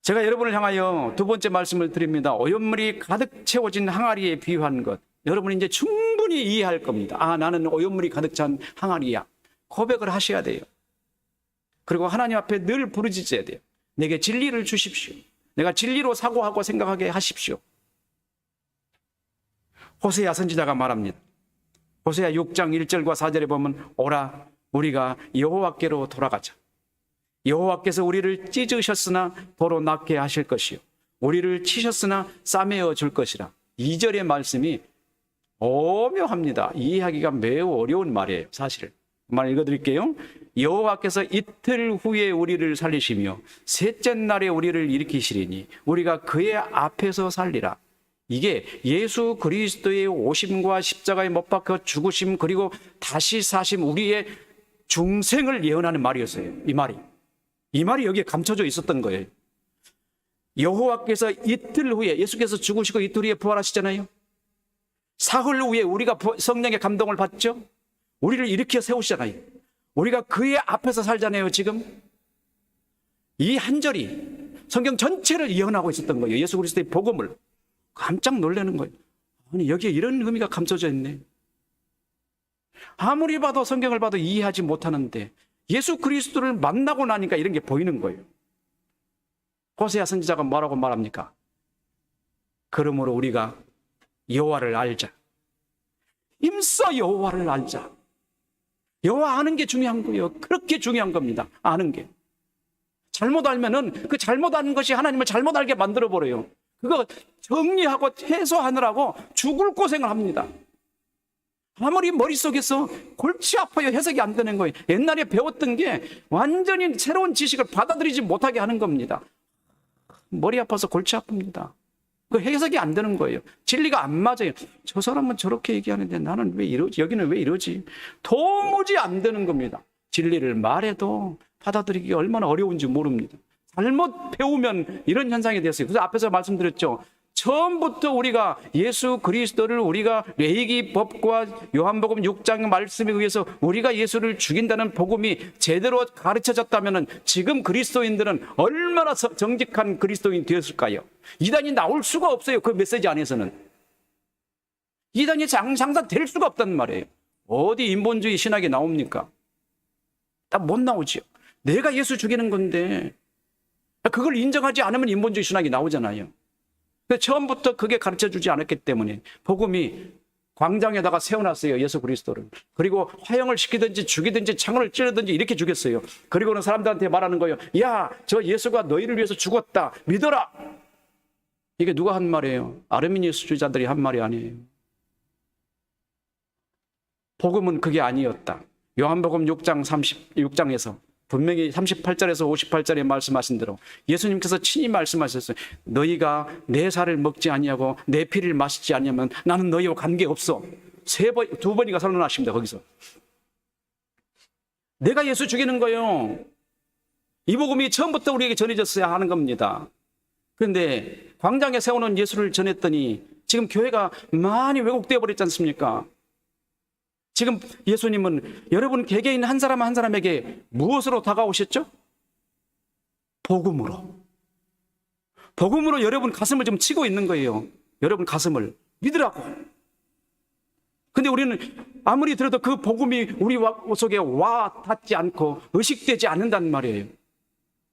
제가 여러분을 향하여 두 번째 말씀을 드립니다. 오염물이 가득 채워진 항아리에 비유한 것. 여러분이 이제 충분히 이해할 겁니다. 아, 나는 오염물이 가득 찬 항아리야. 고백을 하셔야 돼요. 그리고 하나님 앞에 늘 부르짖어야 돼요. 내게 진리를 주십시오. 내가 진리로 사고하고 생각하게 하십시오. 호세아 선지자가 말합니다. 호세아 6장 1절과 4절에 보면 오라 우리가 여호와께로 돌아가자. 여호와께서 우리를 찢으셨으나 도로 낫게 하실 것이요 우리를 치셨으나 싸매어 줄 것이라. 2절의 말씀이 오묘합니다. 이해하기가 매우 어려운 말이에요. 사실 말 읽어드릴게요. 여호와께서 이틀 후에 우리를 살리시며 셋째 날에 우리를 일으키시리니 우리가 그의 앞에서 살리라. 이게 예수 그리스도의 오심과 십자가에 못 박혀 죽으심 그리고 다시 사심, 우리의 중생을 예언하는 말이었어요. 이 말이 여기에 감춰져 있었던 거예요. 여호와께서 이틀 후에, 예수께서 죽으시고 이틀 후에 부활하시잖아요. 사흘 후에 우리가 성령의 감동을 받죠. 우리를 일으켜 세우시잖아요. 우리가 그의 앞에서 살잖아요. 지금 이 한 절이 성경 전체를 예언하고 있었던 거예요. 예수 그리스도의 복음을. 깜짝 놀라는 거예요. 아니, 여기에 이런 의미가 감춰져 있네. 아무리 봐도, 성경을 봐도 이해하지 못하는데 예수 그리스도를 만나고 나니까 이런 게 보이는 거예요. 호세아 선지자가 뭐라고 말합니까? 그러므로 우리가 여호와를 알자. 힘써 여호와를 알자. 여호와 아는 게 중요한 거예요. 그렇게 중요한 겁니다. 아는 게. 잘못 알면은 그 잘못 아는 것이 하나님을 잘못 알게 만들어 버려요. 그거 정리하고 해소하느라고 죽을 고생을 합니다. 아무리 머릿속에서 골치 아파요. 해석이 안 되는 거예요. 옛날에 배웠던 게 완전히 새로운 지식을 받아들이지 못하게 하는 겁니다. 머리 아파서 골치 아픕니다. 그 해석이 안 되는 거예요. 진리가 안 맞아요. 저 사람은 저렇게 얘기하는데 나는 왜 이러지? 여기는 왜 이러지? 도무지 안 되는 겁니다. 진리를 말해도 받아들이기 얼마나 어려운지 모릅니다. 잘못 배우면 이런 현상이 됐어요. 그래서 앞에서 말씀드렸죠. 처음부터 우리가 예수 그리스도를 우리가 레위기법과 요한복음 6장 말씀에 의해서 우리가 예수를 죽인다는 복음이 제대로 가르쳐졌다면 지금 그리스도인들은 얼마나 정직한 그리스도인이 되었을까요? 이단이 나올 수가 없어요. 그 메시지 안에서는. 이단이 장사될 수가 없단 말이에요. 어디 인본주의 신학이 나옵니까? 다 못 나오지요. 내가 예수 죽이는 건데 그걸 인정하지 않으면 인본주의 신학이 나오잖아요. 근데 처음부터 그게 가르쳐주지 않았기 때문에 복음이 광장에다가 세워놨어요. 예수 그리스도를. 그리고 화형을 시키든지 죽이든지 창을 찌르든지 이렇게 죽였어요. 그리고는 사람들한테 말하는 거예요. 야, 저 예수가 너희를 위해서 죽었다. 믿어라. 이게 누가 한 말이에요? 아르미니우스주의자들이 한 말이 아니에요. 복음은 그게 아니었다. 요한복음 6장에서 분명히 38절에서 58절에 말씀하신 대로 예수님께서 친히 말씀하셨어요. 너희가 내 살을 먹지 아니하고 내 피를 마시지 아니하면 나는 너희와 관계없어. 두 번이가 선언하십니다. 거기서. 내가 예수 죽이는 거예요. 이 복음이 처음부터 우리에게 전해졌어야 하는 겁니다. 그런데 광장에 세우는 예수를 전했더니 지금 교회가 많이 왜곡되어 버렸지 않습니까? 지금 예수님은 여러분 개개인 한 사람 한 사람에게 무엇으로 다가오셨죠? 복음으로. 복음으로 여러분 가슴을 좀 치고 있는 거예요. 여러분 가슴을 믿으라고. 근데 우리는 아무리 들어도 그 복음이 우리 속에 와 닿지 않고 의식되지 않는단 말이에요.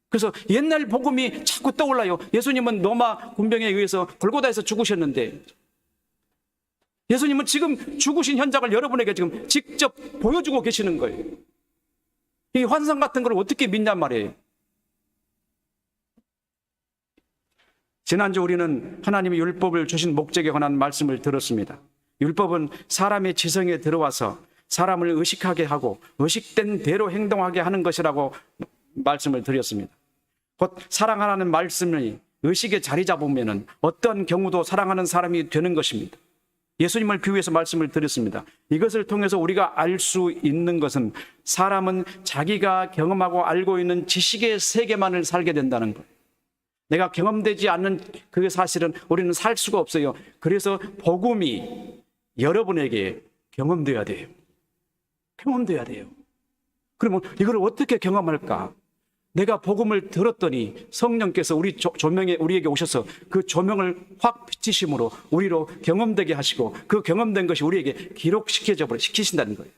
그래서 옛날 복음이 자꾸 떠올라요. 예수님은 로마 군병에 의해서 골고다에서 죽으셨는데 예수님은 지금 죽으신 현장을 여러분에게 지금 직접 보여주고 계시는 거예요. 이 환상 같은 걸 어떻게 믿냔 말이에요. 지난주 우리는 하나님이 율법을 주신 목적에 관한 말씀을 들었습니다. 율법은 사람의 지성에 들어와서 사람을 의식하게 하고 의식된 대로 행동하게 하는 것이라고 말씀을 드렸습니다. 곧 사랑하라는 말씀이 의식에 자리 잡으면 어떤 경우도 사랑하는 사람이 되는 것입니다. 예수님을 비유해서 말씀을 드렸습니다. 이것을 통해서 우리가 알 수 있는 것은 사람은 자기가 경험하고 알고 있는 지식의 세계만을 살게 된다는 거예요. 내가 경험되지 않는 그 사실은 우리는 살 수가 없어요. 그래서 복음이 여러분에게 경험돼야 돼요. 경험돼야 돼요. 그러면 이걸 어떻게 경험할까? 내가 복음을 들었더니 성령께서 우리 조명에 우리에게 오셔서 그 조명을 확 비치심으로 우리로 경험되게 하시고 그 경험된 것이 우리에게 시키신다는 거예요.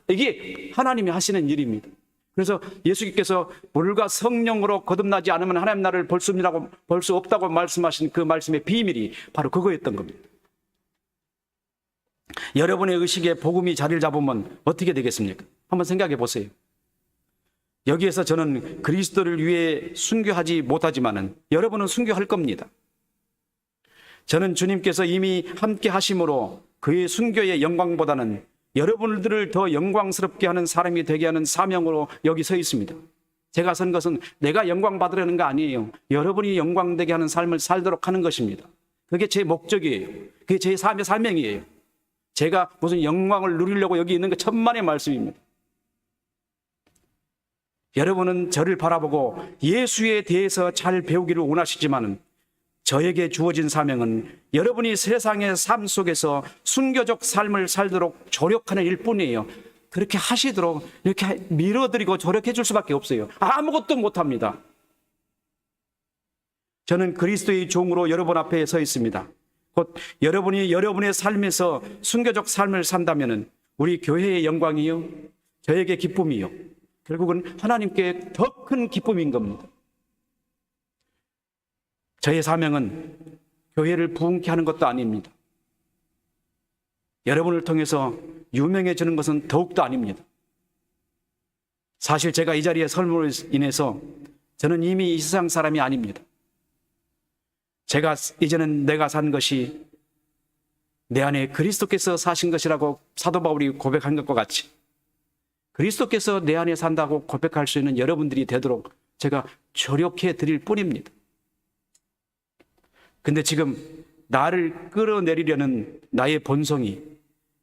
이게 하나님이 하시는 일입니다. 그래서 예수님께서 물과 성령으로 거듭나지 않으면 하나님 나라를 볼 수 없다고 말씀하신 그 말씀의 비밀이 바로 그거였던 겁니다. 여러분의 의식에 복음이 자리를 잡으면 어떻게 되겠습니까? 한번 생각해 보세요. 여기에서 저는 그리스도를 위해 순교하지 못하지만은 여러분은 순교할 겁니다. 저는 주님께서 이미 함께 하심으로 그의 순교의 영광보다는 여러분들을 더 영광스럽게 하는 사람이 되게 하는 사명으로 여기 서 있습니다. 제가 선 것은 내가 영광 받으려는 거 아니에요. 여러분이 영광되게 하는 삶을 살도록 하는 것입니다. 그게 제 목적이에요. 그게 제 삶의 사명이에요. 제가 무슨 영광을 누리려고 여기 있는 거 천만의 말씀입니다. 여러분은 저를 바라보고 예수에 대해서 잘 배우기를 원하시지만 저에게 주어진 사명은 여러분이 세상의 삶 속에서 순교적 삶을 살도록 조력하는 일뿐이에요. 그렇게 하시도록 이렇게 밀어드리고 조력해 줄 수밖에 없어요. 아무것도 못합니다. 저는 그리스도의 종으로 여러분 앞에 서 있습니다. 곧 여러분이 여러분의 삶에서 순교적 삶을 산다면 우리 교회의 영광이요, 저에게 기쁨이요, 결국은 하나님께 더 큰 기쁨인 겁니다. 저의 사명은 교회를 부흥케 하는 것도 아닙니다. 여러분을 통해서 유명해지는 것은 더욱도 아닙니다. 사실 제가 이 자리에 설문으로 인해서 저는 이미 이 세상 사람이 아닙니다. 제가 이제는 내가 산 것이 내 안에 그리스도께서 사신 것이라고 사도 바울이 고백한 것과 같이 그리스도께서 내 안에 산다고 고백할 수 있는 여러분들이 되도록 제가 조력해 드릴 뿐입니다. 근데 지금 나를 끌어내리려는 나의 본성이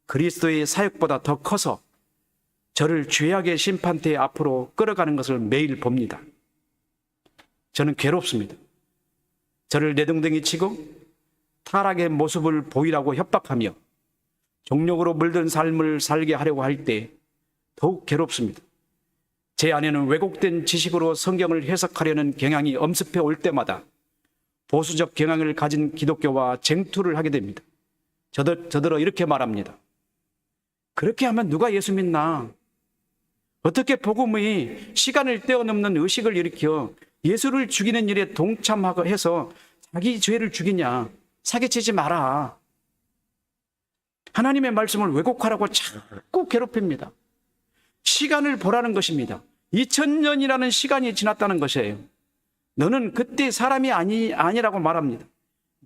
그리스도의 사역보다 더 커서 저를 죄악의 심판대 앞으로 끌어가는 것을 매일 봅니다. 저는 괴롭습니다. 저를 내동댕이 치고 타락의 모습을 보이라고 협박하며 종력으로 물든 삶을 살게 하려고 할 때 더욱 괴롭습니다. 제 안에는 왜곡된 지식으로 성경을 해석하려는 경향이 엄습해 올 때마다 보수적 경향을 가진 기독교와 쟁투를 하게 됩니다. 저들어 이렇게 말합니다. 그렇게 하면 누가 예수 믿나? 어떻게 복음의 시간을 뛰어넘는 의식을 일으켜 예수를 죽이는 일에 동참하고 해서 자기 죄를 죽이냐? 사기치지 마라. 하나님의 말씀을 왜곡하라고 자꾸 괴롭힙니다. 시간을 보라는 것입니다. 2000년이라는 시간이 지났다는 것이에요. 너는 그때 사람이 아니라고 말합니다.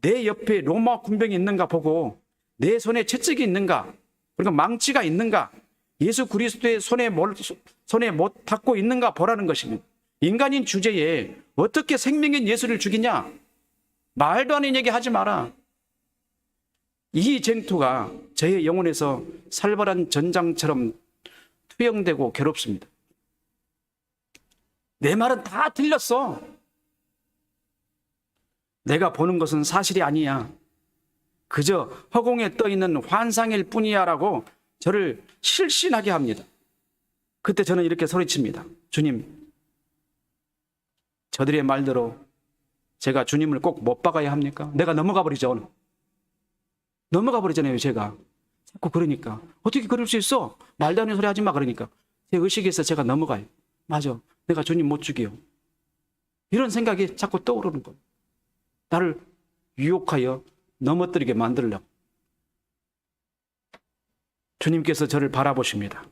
내 옆에 로마 군병이 있는가 보고 내 손에 채찍이 있는가, 그리고 망치가 있는가, 예수 그리스도의 손에 못 닿고 있는가 보라는 것입니다. 인간인 주제에 어떻게 생명인 예수를 죽이냐? 말도 안 되는 얘기 하지 마라. 이 쟁투가 저의 영혼에서 살벌한 전장처럼 투영되고 괴롭습니다. 내 말은 다 틀렸어. 내가 보는 것은 사실이 아니야. 그저 허공에 떠있는 환상일 뿐이야 라고 저를 실신하게 합니다. 그때 저는 이렇게 소리칩니다. 주님, 저들의 말대로 제가 주님을 꼭 못 박아야 합니까? 내가 넘어가 버리죠. 넘어가 버리잖아요, 제가. 자꾸 그러니까. 어떻게 그럴 수 있어? 말도 안 되는 소리 하지 마, 그러니까. 제 의식에서 제가 넘어가요. 맞아. 내가 주님 못 죽여. 이런 생각이 자꾸 떠오르는 거예요. 나를 유혹하여 넘어뜨리게 만들려고. 주님께서 저를 바라보십니다.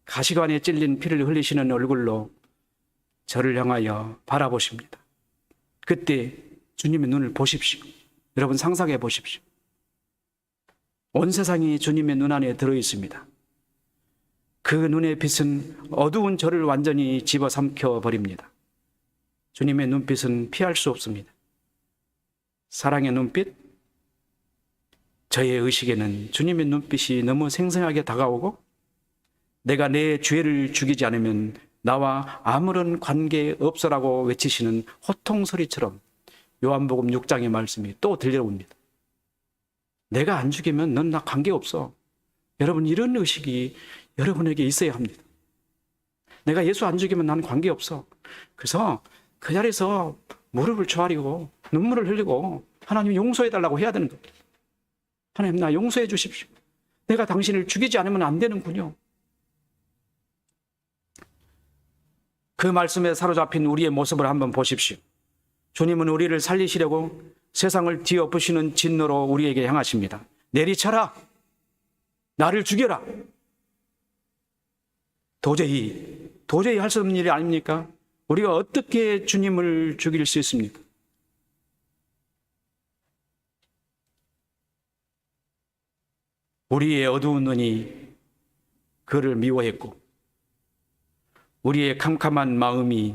가시관에 찔린 피를 흘리시는 얼굴로 저를 향하여 바라보십니다. 그때 주님의 눈을 보십시오. 여러분 상상해 보십시오. 온 세상이 주님의 눈 안에 들어 있습니다. 그 눈의 빛은 어두운 저를 완전히 집어삼켜 버립니다. 주님의 눈빛은 피할 수 없습니다. 사랑의 눈빛, 저의 의식에는 주님의 눈빛이 너무 생생하게 다가오고 내가 내 죄를 죽이지 않으면 나와 아무런 관계 없어라고 외치시는 호통 소리처럼 요한복음 6장의 말씀이 또 들려옵니다. 내가 안 죽이면 넌 나 관계없어. 여러분 이런 의식이 여러분에게 있어야 합니다. 내가 예수 안 죽이면 난 관계없어. 그래서 그 자리에서 무릎을 조아리고 눈물을 흘리고 하나님 용서해달라고 해야 되는 겁니다. 하나님 나 용서해 주십시오. 내가 당신을 죽이지 않으면 안 되는군요. 그 말씀에 사로잡힌 우리의 모습을 한번 보십시오. 주님은 우리를 살리시려고 세상을 뒤엎으시는 진노로 우리에게 향하십니다. 내리쳐라. 나를 죽여라. 도저히 할 수 없는 일이 아닙니까? 우리가 어떻게 주님을 죽일 수 있습니까? 우리의 어두운 눈이 그를 미워했고 우리의 캄캄한 마음이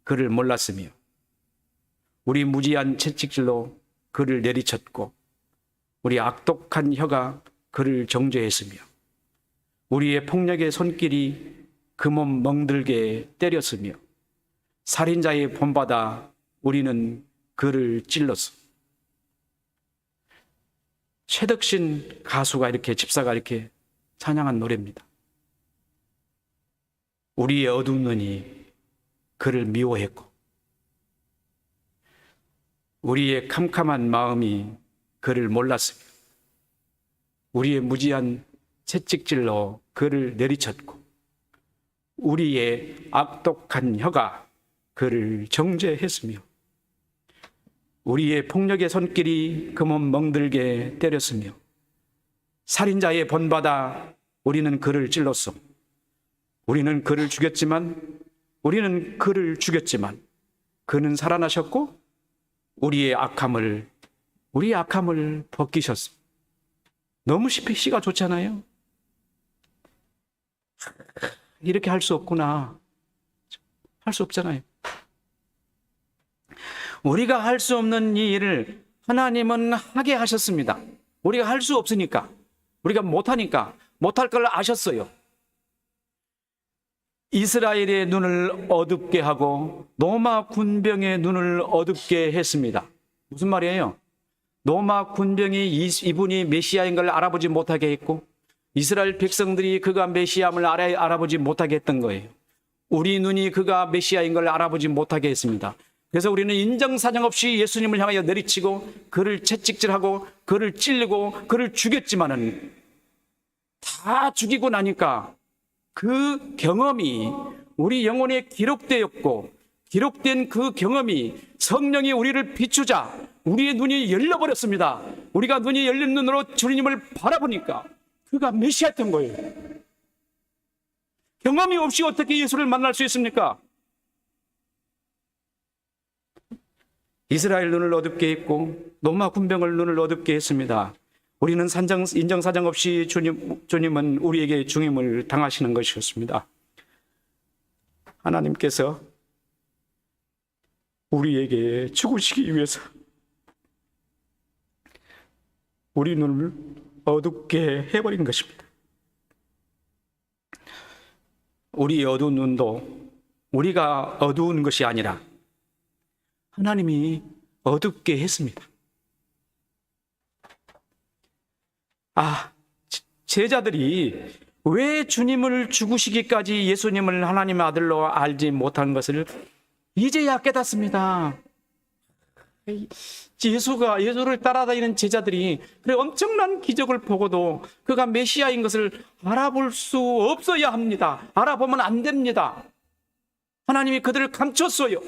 그를 몰랐으며 우리 무지한 채찍질로 그를 내리쳤고 우리 악독한 혀가 그를 정죄했으며 우리의 폭력의 손길이 그 몸 멍들게 때렸으며 살인자의 본받아 우리는 그를 찔렀어. 최덕신 가수가 이렇게 집사가 이렇게 찬양한 노래입니다. 우리의 어두운 눈이 그를 미워했고 우리의 캄캄한 마음이 그를 몰랐으며 우리의 무지한 채찍질로 그를 내리쳤고 우리의 악독한 혀가 그를 정죄했으며 우리의 폭력의 손길이 그 몸 멍들게 때렸으며 살인자의 본받아 우리는 그를 찔렀소. 우리는 그를 죽였지만 그는 살아나셨고 우리의 악함을 벗기셨어. 너무 시가 좋잖아요. 이렇게 할 수 없구나. 할 수 없잖아요. 우리가 할 수 없는 이 일을 하나님은 하게 하셨습니다. 우리가 할 수 없으니까, 우리가 못하니까, 못할 걸 아셨어요. 이스라엘의 눈을 어둡게 하고 로마 군병의 눈을 어둡게 했습니다. 무슨 말이에요? 로마 군병이 이분이 메시아인 걸 알아보지 못하게 했고 이스라엘 백성들이 그가 메시아임을 알아보지 못하게 했던 거예요. 우리 눈이 그가 메시아인 걸 알아보지 못하게 했습니다. 그래서 우리는 인정사정 없이 예수님을 향하여 내리치고 그를 채찍질하고 그를 찔리고 그를 죽였지만은 다 죽이고 나니까 그 경험이 우리 영혼에 기록되었고 기록된 그 경험이 성령이 우리를 비추자 우리의 눈이 열려버렸습니다. 우리가 눈이 열린 눈으로 주님을 바라보니까 그가 메시아였던 거예요. 경험이 없이 어떻게 예수를 만날 수 있습니까? 이스라엘 눈을 어둡게 했고 로마 군병을 눈을 어둡게 했습니다. 우리는 인정사정 없이 주님은 우리에게 중임을 당하시는 것이었습니다. 하나님께서 우리에게 죽으시기 위해서 우리 눈을 어둡게 해버린 것입니다. 우리의 어두운 눈도 우리가 어두운 것이 아니라 하나님이 어둡게 했습니다. 제자들이 왜 주님을 죽으시기까지 예수님을 하나님의 아들로 알지 못한 것을 이제야 깨닫습니다. 예수를 따라다니는 제자들이 그래 엄청난 기적을 보고도 그가 메시아인 것을 알아볼 수 없어야 합니다. 알아보면 안 됩니다. 하나님이 그들을 감췄어요.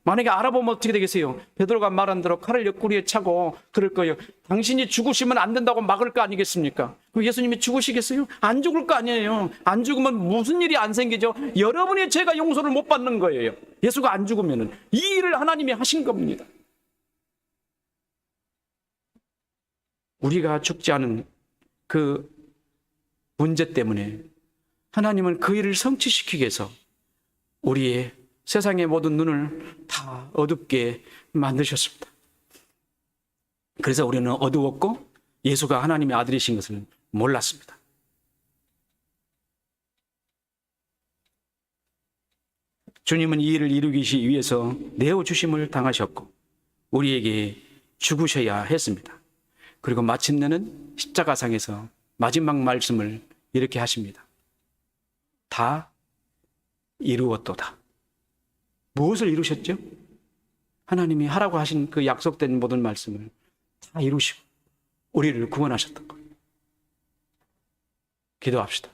만약에 알아보면 어떻게 되겠어요? 베드로가 말한 대로 칼을 옆구리에 차고 그럴 거예요. 당신이 죽으시면 안 된다고 막을 거 아니겠습니까? 그럼 예수님이 죽으시겠어요? 안 죽을 거 아니에요. 안 죽으면 무슨 일이 안 생기죠? 여러분의 죄가 용서를 못 받는 거예요. 예수가 안 죽으면 이 일을 하나님이 하신 겁니다. 우리가 죽지 않은 그 문제 때문에 하나님은 그 일을 성취시키기 위해서 우리의 세상의 모든 눈을 다 어둡게 만드셨습니다. 그래서 우리는 어두웠고 예수가 하나님의 아들이신 것을 몰랐습니다. 주님은 이 일을 이루기 위해서 내어주심을 당하셨고 우리에게 죽으셔야 했습니다. 그리고 마침내는 십자가상에서 마지막 말씀을 이렇게 하십니다. 다 이루었도다. 무엇을 이루셨죠? 하나님이 하라고 하신 그 약속된 모든 말씀을 다 이루시고 우리를 구원하셨던 거예요. 기도합시다.